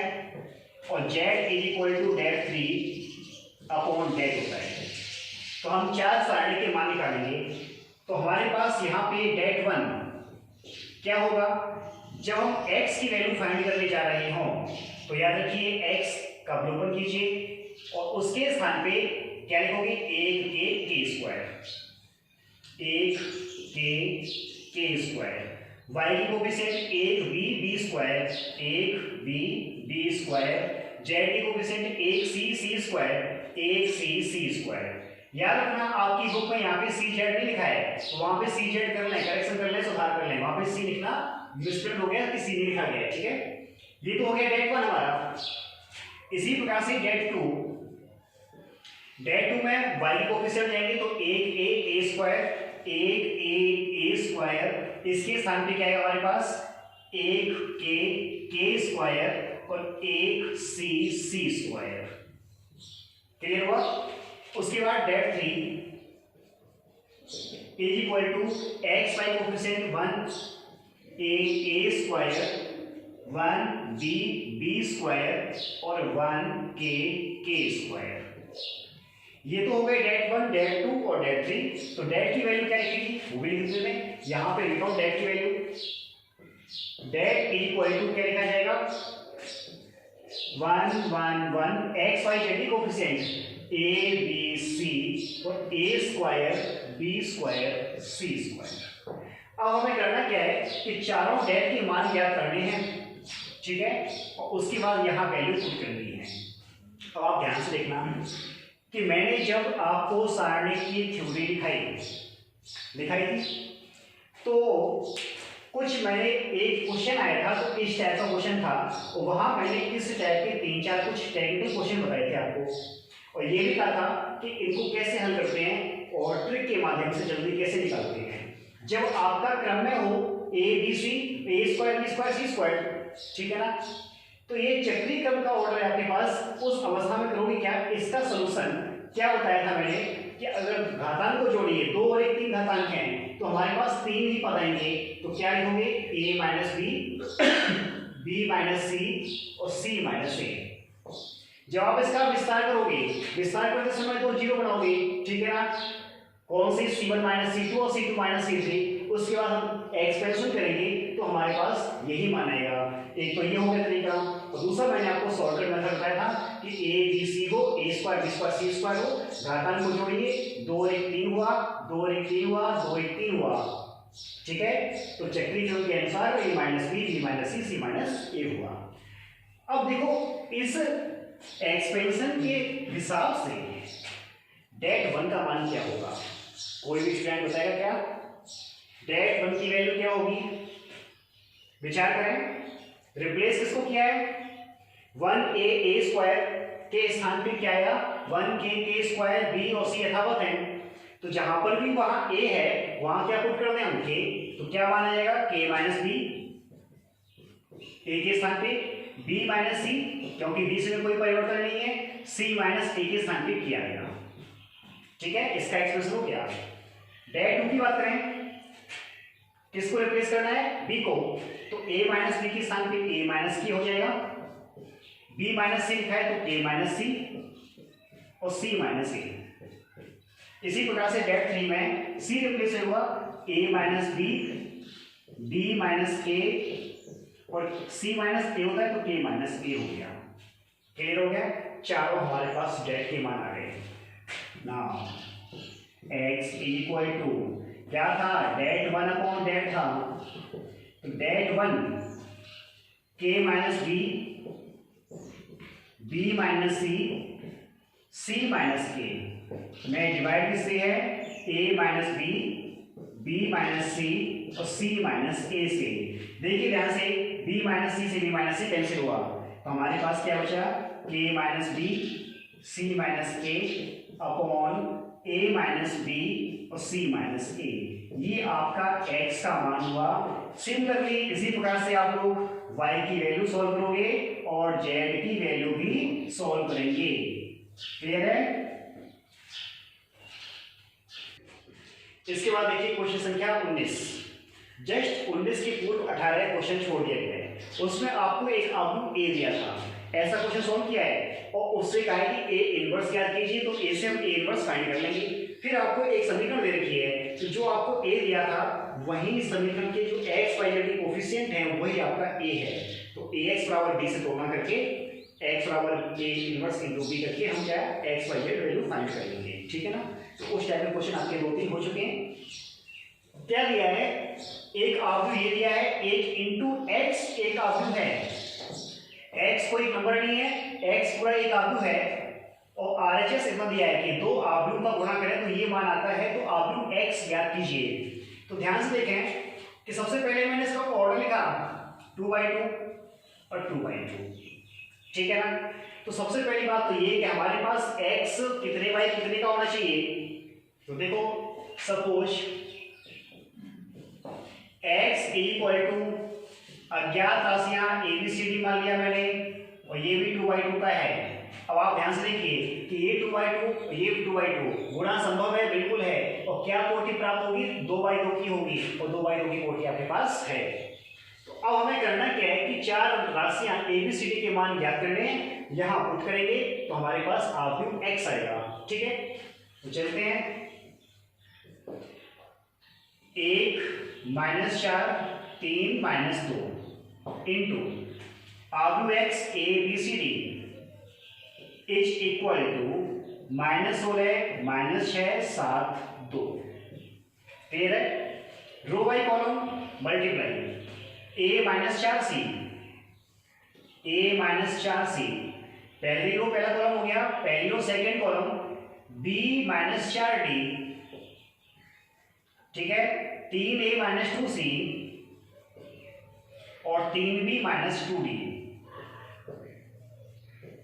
Speaker 1: और z equal to det 3 upon det होता है। तो हम 4 सारणी के मान निकालेंगे। तो हमारे पास यहाँ पे डेट 1 क्या होगा? जब हम x की वैल्यू फाइंड करने जा रहे हों तो याद रखिए x का अवलोकन कीजिए और उसके स्थान पे क्या लिखोगे? 1 के स्क्वायर, 1 के स्क्वायर। y की coefficient 1b square, 1b square. z की coefficient 1c square, 1c square. याद रखना आपकी बुक में यहाँ पे CZ नहीं लिखा है, तो वहां पे CZ कर लें, करेक्शन कर लें, सुधार कर लें। वहां पे C लिखना मिस्प्रिंट हो गया कि C नहीं लिखा गया, ठीक है। ये तो हो गया डेट 1 हमारा। इसी प्रकार से डेट 2 में y की कोफिशिएंट जाएंगे तो 1a स्क्वायर, 1a स्क्वायर। इसके स्थान पे क्या है हमारे पास? 1k स्क्वायर और 1c स्क्वायर। क्लियर हुआ? उसके बाद det 3 is equal to x y coefficient 1a square, 1b square और 1k स्क्वायर। ये तो हो गए डेट 1, डेट 2 और डेट 3। तो डेट की वैल्यू क्या लिखेगी वो भी लिख देते हैं। यहां पे लिखा हूं डेट की वैल्यू। डेट इक्वल टू क्या लिखा जाएगा? 1 1 1 x y z coefficient a b c और a square b square c square. अब हमें करना क्या है कि चारों डेट के मान ज्ञात करने हैं, ठीक है, और उसके बाद यहाँ वैल्यू पुट करनी है। अब आप ध्यान से देखना कि मैंने जब आपको सारणी की थ्योरी दिखाई थी तो कुछ मैंने एक क्वेश्चन आया था, तो इस टाइप का क्वेश्चन था, और वहां मैंने इस टाइप के 3-4 कुछ टेक्निकल क्वेश्चन बताए थे आपको, और ये भी कहा था कि इनको कैसे हल करते हैं और ट्रिक के माध्यम से जल्दी कैसे निकालते हैं। जब आपका क्रम में हो a b c, a square b square c square, ठीक है ना, तो ये चक्रीय क्रम का ऑर्डर है आपके पास। उस अवस्था में करोगे क्या? इसका सोल्यूशन क्या बताया था मैंने कि अगर घातांक को जोड़िए, 2 और 1 3 घातांक हैं, तो हमारे पास 3 ही पद आएंगे। तो क्या लिखोगे? a minus b, b minus c और c माइनस a। जब आप इसका विस्तार करोगे, विस्तार करते समय तो 0 बनाओगे, ठीक है ना, कौन सी? c1 माइनस c2 और c2 माइनस c3। उसके बाद हम एक्सपेंशन करेंगे तो हमारे पास यही मान आएगा। एक तो ये हो गया तरीका, और दूसरा मैंने आपको शॉर्टकट मेथड बताया था कि a b c हो, a square b square c square हो, घातांक को जोड़िए, 2 और 1 3 हुआ, 2 और 1 3 हुआ, 2 और 1 3 हुआ, ठीक है। तो चक्रीय क्रम के अनुसार a minus b, b minus c, c minus a हुआ। अब देखो इस एक्सपेंशन के हिसाब से डेट 1 का मान क्या होगा? कोई भी स्टूडेंट बताएगा क्या? डेट 1 की वैल्यू क्या होगी? विचार करें। रिप्लेस किसको किया है? 1a स्क्वायर के स्थान पे क्या आया? 1k स्क्वायर, b और c यथावत है, तो जहां पर भी वहां a है वहां क्या पुट कर दें हम? k। तो क्या मान आएगा? k माइनस b, a के स्थान पे b माइनस c, क्योंकि b से कोई परिवर्तन नहीं है, c माइनस a के स्थान पे किया गया, ठीक है। इसका एक्सप्रेशन हो गया। डेट 2 की बात करें, किसको रिप्लेस करना है? b को, तो a माइनस b के स्थान पे a माइनस k हो जाएगा, b माइनस c लिखा है तो a माइनस c और c माइनस a। इसी प्रकार से डेट 3 में c रिप्लेस हुआ a minus b, b minus a और c माइनस a होता है तो k माइनस a हो गया। क्लियर हो गया? चारों हमारे पास डेट के मान आ गए। नाउ x इक्वल टू क्या था? डेट 1 अपॉन डेट था, तो det 1 k minus b, b minus c, c minus k में डिवाइड किससे है? a minus b, b minus c और c माइनस a से। देखिए ध्यान से, b माइनस c से b माइनस c कैंसिल हुआ, तो हमारे पास क्या बचा? K minus b c minus a upon a minus b और सी माइनस ए, ये आपका x का मान हुआ। सिमिलरली इसी प्रकार से आप लोग y की वैल्यू सॉल्व करोगे और z की वैल्यू भी सॉल्व करेंगे। क्लियर है? इसके बाद देखिए क्वेश्चन संख्या 19। जस्ट 19 के पूर्व 18 क्वेश्चन छोड़ दिया गया है, उसमें आपको एक आव्यूह ए दिया था, ऐसा क्वेश्चन सॉल्व किया है और उससे कहा है कि ए इनवर्स ज्ञात कीजिए, तो ए से हम ए इनवर्स फाइंड कर लेंगे। फिर आपको एक समीकरण दे रखी है, तो जो आपको ए दिया था वही समीकरण के जो x y z के कोफिशिएंट हैं वही आपका ए है, तो ax बराबर b से तुलना करके x बराबर a इनवर्स इनटू b करके हम क्या x y z value find कर लेंगे। ठीक है ना? तो उस टाइप के क्वेश्चन आपके 2-3 हो चुके हैं। क्या दिया है? एक आव्यूह ये दिया है, एक इंटू x एक आव्यूह है, x कोई नंबर नहीं है, x पूरा एक आव्यूह है और RHS इतना दिया है कि दो आव्यूह का गुणा करें तो ये मान आता है, तो आव्यूह x ज्ञात कीजिए। तो ध्यान से देखें कि सबसे पहले मैंने इसका ऑर्डर लिखा 2/2 और 2/2। ठीक है ना? तो सबसे पहली बात तो ये कि हमारे पास x कितने बाई कितने का होना चाहिए। तो देखो सपोज x इक्वल टू अज्ञात राशियां ABCD मान लिया मैंने और ये भी 2/2 का है। अब आप ध्यान से देखिए कि ये 2/2 ये 2/2 गुणा संभव है, बिल्कुल है, और क्या कोटि प्राप्त होगी? 2/2 की होगी और 2/2 की कोटि आपके पास है। तो अब हमें करना क्या है कि चार राशियां ABCD के मान ज्ञात करने हैं, यहां पुट करेंगे तो हमारे पास आव्यूह x आएगा। ठीक है, तो चलते हैं। 1 -4 3 -2 इंटू आव्यूह x ABCD is equal to -16 -6 7 2। Clear है? Row by column multiply a-4c a-4c, पहली रो पहला कॉलम हो गया, पहली रो सेकेंड कॉलम b-4d। ठीक है, 3a-2c और 3b-2d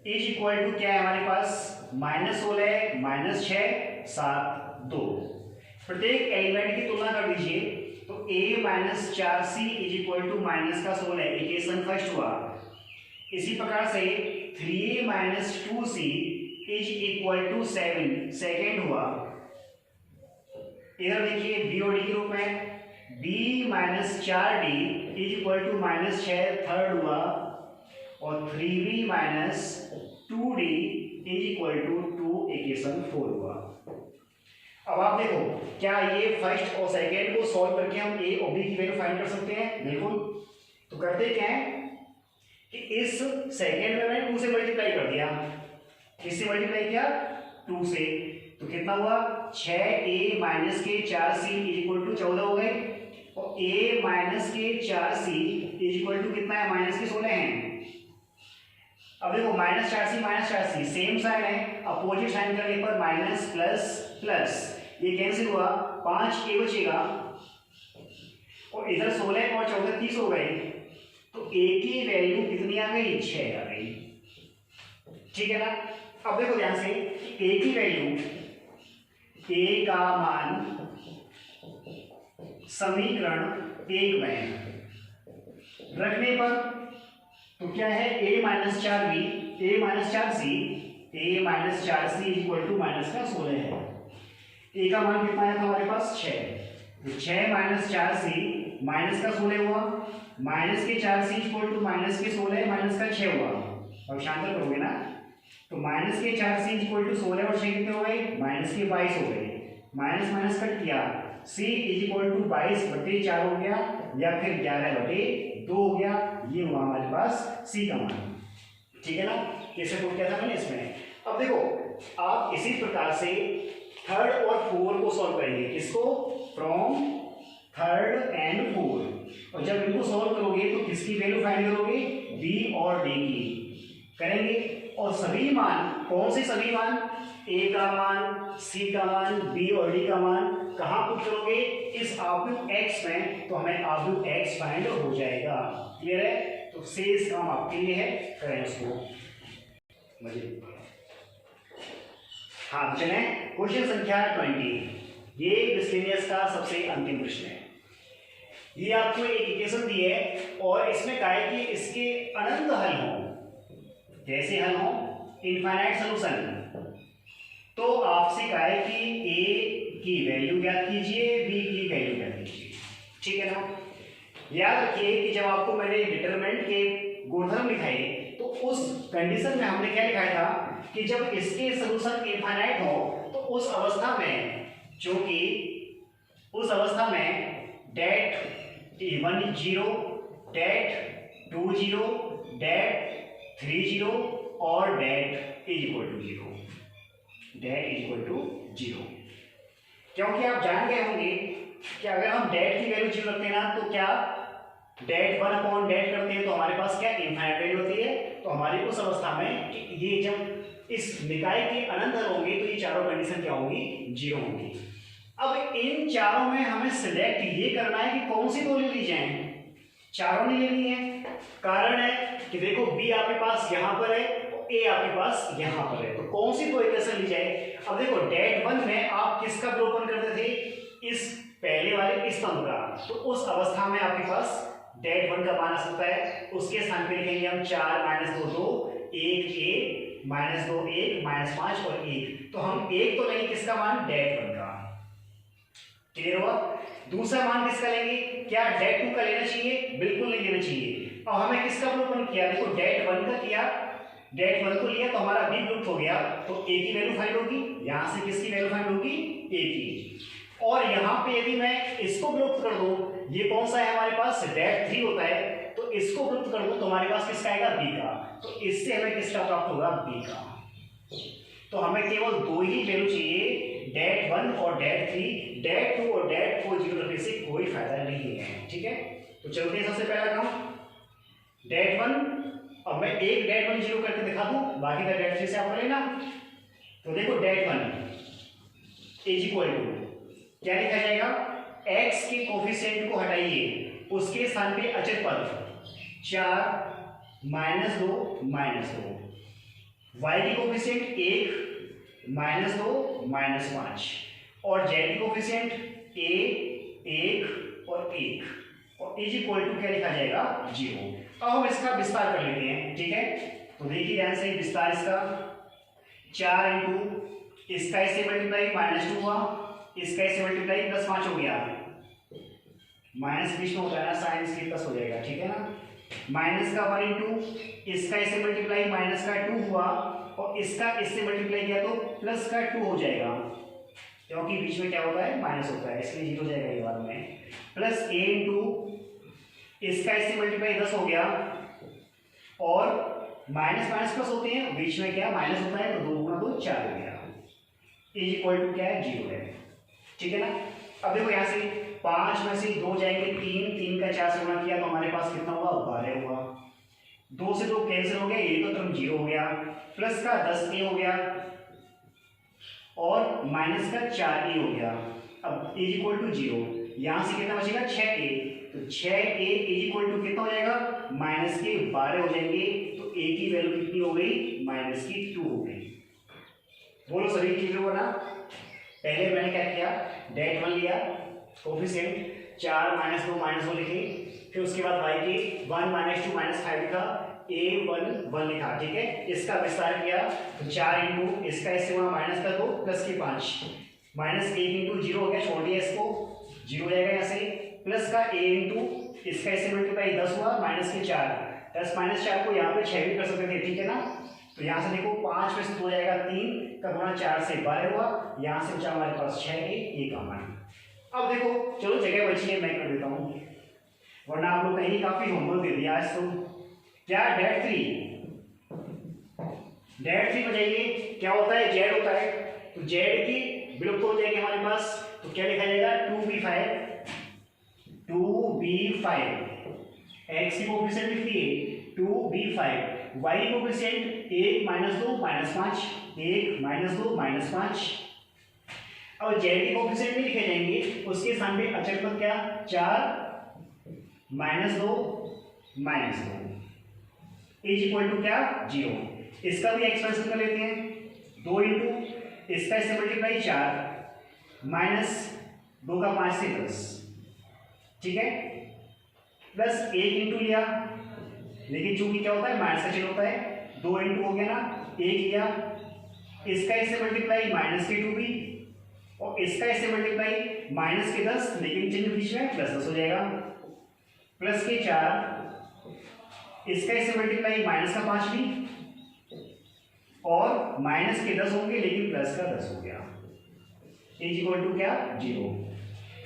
Speaker 1: इज इक्वल टू क्या है हमारे पास? -16 -6 7 2। प्रत्येक एलिमेंट की तुलना कर दीजिए, तो a-4c is equal to -16 equation first हुआ। इसी प्रकार से 3a-2c is equal to 7 second हुआ। इधर देखिए b और d के रूप में b-4d is equal to -6 third हुआ और 3b-2d is equal to 2 equation 4 हुआ। अब आप देखो क्या ये फर्स्ट और सेकेंड को सॉल्व करके हम a और b की वैल्यू फाइंड कर सकते हैं? बिल्कुल। तो करते क्या है कि इस सेकेंड में मैंने 2 से मल्टीप्लाई कर दिया, किससे मल्टीप्लाई किया? 2 से, तो कितना हुआ? 6a-4c इज इक्वल टू 14 हो गए और a-4c इज इक्वल टू कितना है? -16 है। अब देखो -4c सेम साइन है, अपोजिट साइन करने पर माइनस प्लस प्लस ये कैंसिल हुआ, 5a बचेगा और इधर 16 और 14 30 हो गए, तो a की वैल्यू कितनी आ गई? 6 आ गई। ठीक है ना? अब देखो ध्यान से a की वैल्यू, a का मान समीकरण 1 में रखने पर तो क्या है? a-4c इक्वल टू -16 है। a का मान कितना है हमारे पास? 6। तो 6 - 4c -16 हुआ, -4c इक्वल टू -16 -6 हुआ। अब शांत करोगे ना, तो -4c इक्वल टू 16 और 6 कितने हो गए? -22 हो गए। माइनस कट किया, c इज इक्वल टू 22/4 हो गया या फिर 11/2 हो गया। ये हुआ हमारे पास c का मान। ठीक है ना? कैसे प्रूव किया था मैंने इसमें। अब देखो आप इसी प्रकार से थर्ड और फोर्थ को सॉल्व करेंगे। किसको? From third and fourth. और जब इनको सॉल्व करोगे तो किसकी वैल्यू फाइंड करोगे? b और d की करेंगे। और सभी मान, कौन से सभी मान? a का मान, c का मान, b और d का मान कहाँ पुट करोगे? इस आव्यूह x में, तो हमें आव्यूह x फाइंड हो जाएगा। क्लियर है? तो शेष काम आपके लिए है, करें उसको। मजे। हाँ चले क्वेश्चन संख्या 20, ये मिसलेनियस का सबसे अंतिम प्रश्न है। ये आपको एक इक्वेशन दी है और इसमें कहा है कि इसके अनंत हल हो, कैसे हल हो, इनफाइनाइट सोल्यूशन। तो आपसे कहा है कि ए की वैल्यू ज्ञात कीजिए, बी की वैल्यू ज्ञात कीजिए, ठीक है ना। याद रखिए कि जब आपको मैंने डिटरमिनेंट के गुणधर्म लिखाए तो उस कंडीशन में हमने क्या लिखाया था कि जब इसके सोल्यूशन इनफाइनाइट हो तो उस अवस्था में, जो कि उस अवस्था में डेट 1 0, डेट 2 0, डेट 3 0 और det is equal to 0, det is equal to 0। क्योंकि आप जान गए होंगे कि अगर हम डेट की वैल्यू 0 रखते हैं ना तो क्या डेट 1 अपॉन डेट करते हैं तो हमारे पास क्या इनफाइनाइट वैल्यू होती है। तो हमारी उस अवस्था में कि ये जब इस निकाय के अनंत हल होंगे तो ये चारों कंडीशन क्या होंगी, 0 होंगी। अब इन चारों में हमें सिलेक्ट ये करना है कि कौन सी दो ले ली जाए, चारों नहीं लेनी है। कारण है कि देखो बी आपके पास यहां पर है, ए आपके पास यहां पर है, तो कौन सी दो इक्वेशन ली जाए। अब देखो डेट 1 में आप किसका विलोपन करते थे, इस पहले वाले स्तंभ का, तो उस अवस्था में आपके पास डेट 1 का मान आ सकता है। उसके स्थान पे लिखेंगे हम 4 - 2 2, 1 1, -2 1, -5 और 1। तो हम 1 तो लेंगे किसका मान, डेट 1 का, क्लियर हुआ। दूसरा मान किसका लेंगे, क्या डेट 2 का लेना चाहिए, बिल्कुल नहीं लेना चाहिए। और हमें किसका विलोपन किया, देखो डेट 1 का किया, डेट 1 को लिया तो हमारा बी विलुप्त हो गया, तो ए की वैल्यू फाइंड होगी, यहां से किसकी वैल्यू फाइंड होगी, ए की। और यहां पे यदि मैं इसको विलुप्त कर दूं, ये कौन सा है हमारे पास, डेट 3 होता है, तो इसको विलुप्त कर दूं तो हमारे पास किसका आएगा, बी का। तो इससे हमें किसका प्राप्त होगा, बी का। तो हमें केवल दो ही वैल्यू चाहिए, डेट 1 और डेट 3। डेट 2 और डेट 4 0 रखने से कोई फायदा नहीं है, ठीक है। तो चलते हैं सबसे पहला काम, डेट 1। अब मैं एक डेट 1 0 करके दिखा दूं, बाकी का डेट 3 से आपको लेना। तो देखो डेट 1 इज इक्वल टू क्या लिखा जाएगा, x के कोफिशिएंट को हटाइए, उसके स्थान पे अचर पद 4 -2 -2, y की कोफिशिएंट 1 -2 -5 और z की कोफिशिएंट 1 और 1 और इज इक्वल टू क्या लिखा जाएगा, 0। अब हम इसका विस्तार कर लेते हैं, ठीक है। तो देखिए ध्यान से विस्तार इसका 4 इंटू इसका इससे मल्टीप्लाई -2 हुआ, इसका इससे मल्टीप्लाई +5 हो गया, माइनस बीच में होता है ना साइन, इसलिए प्लस हो जाएगा, ठीक है ना। माइनस का 1 इंटू इसका इससे मल्टीप्लाई माइनस का 2 हुआ और इसका इससे मल्टीप्लाई किया तो प्लस का 2 हो जाएगा, क्योंकि बीच में क्या होता है, माइनस होता है, इसलिए 0 हो जाएगा ये बाद में। प्लस a इंटू इसका इससे मल्टीप्लाई 10 हो गया और माइनस माइनस प्लस होते हैं, बीच में क्या माइनस होता है, तो 2 गुना 2 4 हो गया, इज इक्वल टू क्या है, 0 है, ठीक है ना। अब देखो यहाँ से 5 में से 2 जाएंगे 3, 3 का 4 से गुणा किया तो हमारे पास कितना हुआ, 12 हुआ। 2 से 2 कैंसिल हो गया, ये तो टर्म 0 हो गया, प्लस का 10a हो गया और माइनस का 4a हो गया। अब इज इक्वल टू 0, यहाँ से कितना बचेगा, 6a, तो 6a इज इक्वल टू कितना हो जाएगा, माइनस के 12 हो जाएंगे, तो a की वैल्यू कितनी हो गई, माइनस की 2 हो गई। बोलो सभी क्लियर हुआ ना। पहले मैंने क्या किया, डेट 1 लिया, कोफिशिएंट 4 -2 -2 लिखे, फिर उसके बाद y के 1 -2 -5 लिखा, a 1 लिखा, ठीक है। इसका विस्तार किया तो 4 इंटू इसका इससे गुणा माइनस का 2 प्लस के 5, माइनस 1 इंटू 0 हो गया, छोड़ दिया इसको, 0 हो जाएगा यहाँ से, प्लस का a इंटू इसका इससे मल्टीप्लाई 10 हुआ, माइनस के 4, 10 - 4 को यहाँ पे 6 भी कर सकते थे, ठीक है ना। तो यहाँ से देखो 5 में से 2 जाएगा 3 का गुणा 4 से 12 हुआ, यहाँ से बचा हमारे पास 6a का मान। अब देखो चलो जगह बची है, मैं कर देता हूँ, वरना आप लोग कहीं काफी होमवर्क दे दिया आज। तो क्या डेट 3 बजाइए, क्या होता है, जेड होता है, तो जेड की विलुप्त हो जाएगी हमारे पास, तो क्या लिखा जाएगा, 2b5, x की कोफिशिएंट लिख दिए 2b5, y की कोफिशिएंट 1 -2 -5, 1 -2 -5। अब z की कोफिशिएंट भी लिखे जाएंगे, उसके स्थान पे अचर पद क्या, 4 -2 -2 इज इक्वल टू क्या, 0। इसका भी एक्सपेंशन कर लेते हैं, 2 इंटू इसका इससे मल्टीप्लाई 4 माइनस 2 का 5 से 10, ठीक है, प्लस 1 इंटू लिया, लेकिन चूंकि क्या होता है माइनस का चिन्ह होता है, 2 इंटू हो गया ना, 1 लिया, इसका इससे मल्टीप्लाई माइनस के 2 भी, और इसका इससे मल्टीप्लाई माइनस के 10, लेकिन चिन्ह बीच में प्लस 10 हो जाएगा, प्लस के 4, इसका इससे मल्टीप्लाई माइनस का 5 भी, और माइनस के 10 होंगे लेकिन प्लस का 10 हो गया, इज इक्वल टू क्या 0।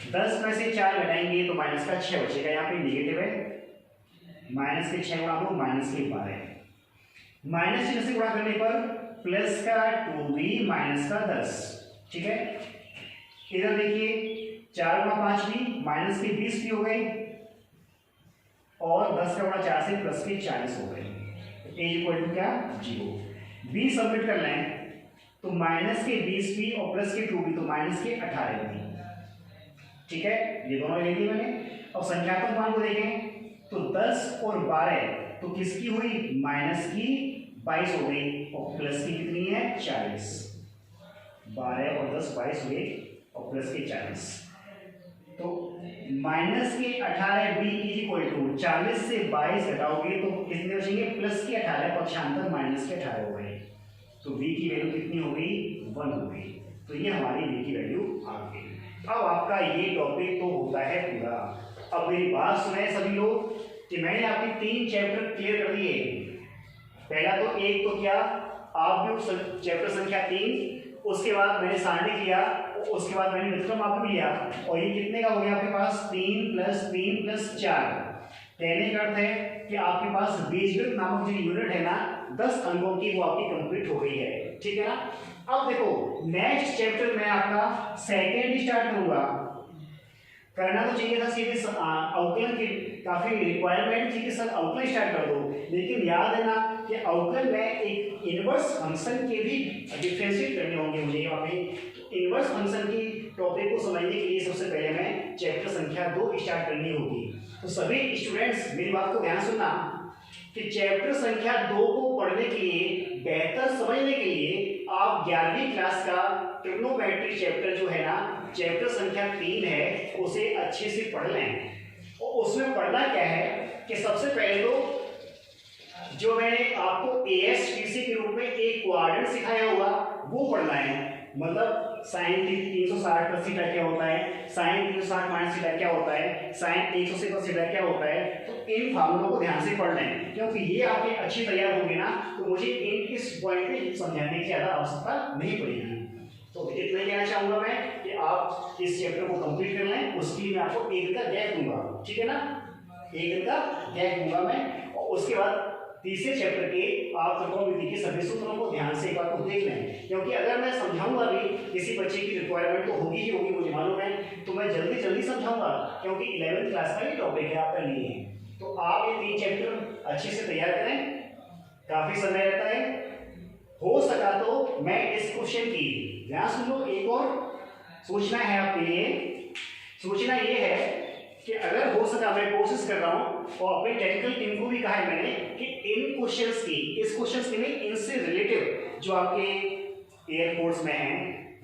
Speaker 1: 10 में से 4 घटाएंगे तो माइनस का 6 बचेगा, यहाँ पे नेगेटिव है, माइनस के 6 गुणा 2 माइनस के 12, माइनस चिन्ह से गुणा करने पर प्लस का 2b माइनस का 10, ठीक है। इधर देखिए 4 गुणा 5 भी माइनस के 20 भी हो गए, और 10 का गुणा 4 से प्लस के 40 हो गए, इज इक्वल टू क्या 0। 20 सबमिट कर लें तो माइनस के 20 भी और प्लस के 2 भी, तो माइनस के 18 भी, ठीक है, ये दोनों ले लिए मैंने। अब संख्यात्मक मान को देखें तो 10 और 12 तो किसकी हुई, माइनस की 22 हो गई, और प्लस की कितनी है 40, 12 और 10 22 हुए, और प्लस के 40, तो माइनस के 18 बी इज इक्वल टू 40 से 22 घटाओगे तो कितने बचेंगे, प्लस के 18 पक्षांतर माइनस के 18 हो गए, तो बी की वैल्यू कितनी हो गई 1 हो गई, तो ये हमारी बी की वैल्यू आ गई। अब आपका ये टॉपिक तो होता है पूरा। अब मेरी बात सुने सभी लोग कि मैंने आपके 3 चैप्टर क्लियर कर दिए। पहला तो एक तो क्या आप भी चैप्टर संख्या 3, उसके बाद मैंने सारणी किया, उसके बाद मैंने व्युत्क्रम आप भी लिया, और ये कितने का हो गया आपके पास 3 + 3 + 4। कहने का अर्थ है कि आपके पास बीजगणित नामक जो यूनिट है ना 10 अंकों की, वो आपकी कंप्लीट हो गई है, ठीक है ना। अब देखो नेक्स्ट चैप्टर में आपका सेकेंड स्टार्ट करूंगा। करना तो चाहिए था सीधे अवकलन की काफी रिक्वायरमेंट थी कि सर अवकलन स्टार्ट कर दो, लेकिन याद है ना कि अवकलन में एक इनवर्स फंक्शन के भी डिफरेंशिएट करने होंगे मुझे यहाँ पे। इनवर्स फंक्शन की टॉपिक को समझने के लिए सबसे पहले मैं चैप्टर संख्या 2 स्टार्ट करनी होगी। तो सभी स्टूडेंट्स मेरी बात को ध्यान सुनना कि चैप्टर संख्या 2 को पढ़ने के लिए, बेहतर समझने के लिए आप 11वीं क्लास का ट्रिग्नोमेट्री चैप्टर जो है ना, चैप्टर संख्या 3 है, उसे अच्छे से पढ़ लें। और उसमें पढ़ना क्या है कि सबसे पहले तो जो मैंने आपको ASTC के रूप में एक क्वाड्रेंट सिखाया होगा वो पढ़ना है। मतलब साइन 360 प्लस थीटा क्या होता है, साइन 360 माइनस थीटा क्या होता है, साइन 180 प्लस थीटा क्या होता है। तो इन फार्मूलों को ध्यान से पढ़ लें, क्योंकि ये आपके अच्छी तैयार होंगे ना तो मुझे इस पॉइंट पे समझाने की ज़्यादा आवश्यकता नहीं पड़ेगी। तो इतना ही कहना चाहूंगा मैं कि आप इस चैप्टर को कंप्लीट कर लें। उसके लिए मैं आपको एक दिन का गैप दूंगा, ठीक है ना, एक दिन का गैप दूंगा मैं। और उसके बाद तीसरे चैप्टर के आप त्रिकोणमिति के सभी सूत्रों को ध्यान से एक बार को देख लें, क्योंकि अगर मैं समझाऊंगा भी किसी बच्चे की रिक्वायरमेंट तो होगी ही होगी, मुझे मालूम है, तो मैं जल्दी समझाऊंगा, क्योंकि 11वीं क्लास का ये टॉपिक है आपका लिए है। तो आप ये 3 चैप्टर अच्छे से तैयार करें, काफी समय रहता है। हो सका तो मैं इस क्वेश्चन की ध्यान सुन लो, एक और सोचना है आपके लिए। सोचना ये है कि अगर हो सका, मैं कोशिश कर रहा हूं और अपनी टेक्निकल टीम को भी कहा है मैंने कि इन क्वेश्चंस की, इस क्वेश्चंस के नहीं, इनसे रिलेटिव जो आपके एयरफोर्स में है,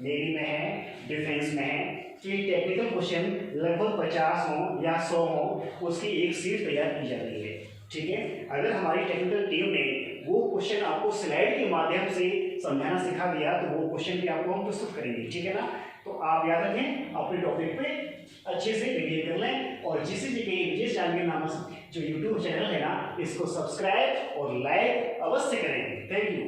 Speaker 1: नेवी में है, डिफेंस में है, कि टेक्निकल क्वेश्चन लगभग 50 हो या 100 हो, उसकी एक सीट तैयार की जाती है, ठीक है। अगर हमारी टेक्निकल टीम ने वो क्वेश्चन आपको स्लाइड के माध्यम से समझाना सिखा दिया तो वो क्वेश्चन भी आपको हम प्रस्तुत करेंगे, ठीक है ना। तो आप याद रखें, अपने टॉपिक पे अच्छे से रिवीजन कर लें, और जिसे भी विजेश जानवी नामक जो यूट्यूब चैनल है ना, इसको सब्सक्राइब और लाइक अवश्य करें। Thank you.